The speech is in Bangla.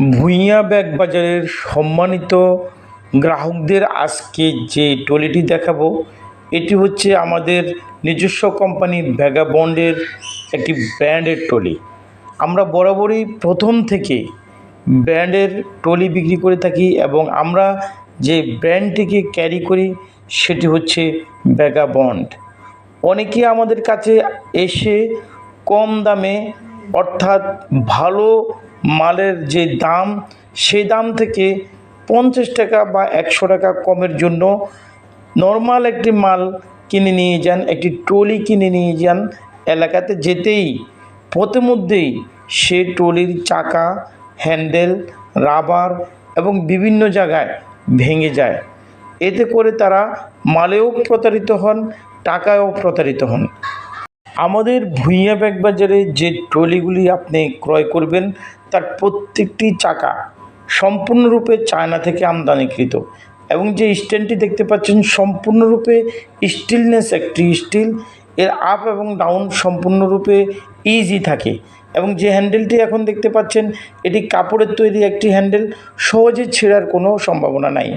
ভূঁইয়া ব্যাগ বাজারের সম্মানিত গ্রাহকদের আজকে যে ট্রলিটি দেখাবো, এটি হচ্ছে আমাদের নিজস্ব কোম্পানি ভ্যাগাবন্ডের একটি ব্র্যান্ডের ট্রলি। আমরা বরাবরই প্রথম থেকে ব্র্যান্ডের ট্রলি বিক্রি করে থাকি এবং আমরা যে ব্র্যান্ডটিকে ক্যারি করি সেটি হচ্ছে ভ্যাগাবন্ড। অনেকে আমাদের কাছে এসে কম দামে, অর্থাৎ ভালো মালের যে দাম, সেই দাম থেকে 50 টাকা বা 100 টাকা কমের জন্য নর্মাল একটি মাল কিনে নিয়ে যান, একটি ট্রলি কিনে নিয়ে যান। এলাকাতে যেতেই পথেমধ্যেই সে ট্রলির চাকা, হ্যান্ডেল, রাবার এবং বিভিন্ন জায়গায় ভেঙে যায়। এতে করে তারা মালেও প্রতারিত হন, টাকায়ও প্রতারিত হন। আমাদের ভূঁইয়া ব্যাগ বাজারে যে ট্রলিগুলি আপনি ক্রয় করবেন, তার প্রত্যেকটি চাকা সম্পূর্ণরূপে চায়না থেকে আমদানিকৃত এবং যে স্ট্যান্ডটি দেখতে পাচ্ছেন সম্পূর্ণরূপে স্টিলনেস, একটি স্টিল। এর আপ এবং ডাউন সম্পূর্ণরূপে ইজি থাকে এবং যে হ্যান্ডেলটি এখন দেখতে পাচ্ছেন এটি কাপড়ের তৈরি একটি হ্যান্ডেল, সহজে ছেঁড়ার কোনো সম্ভাবনা নাই।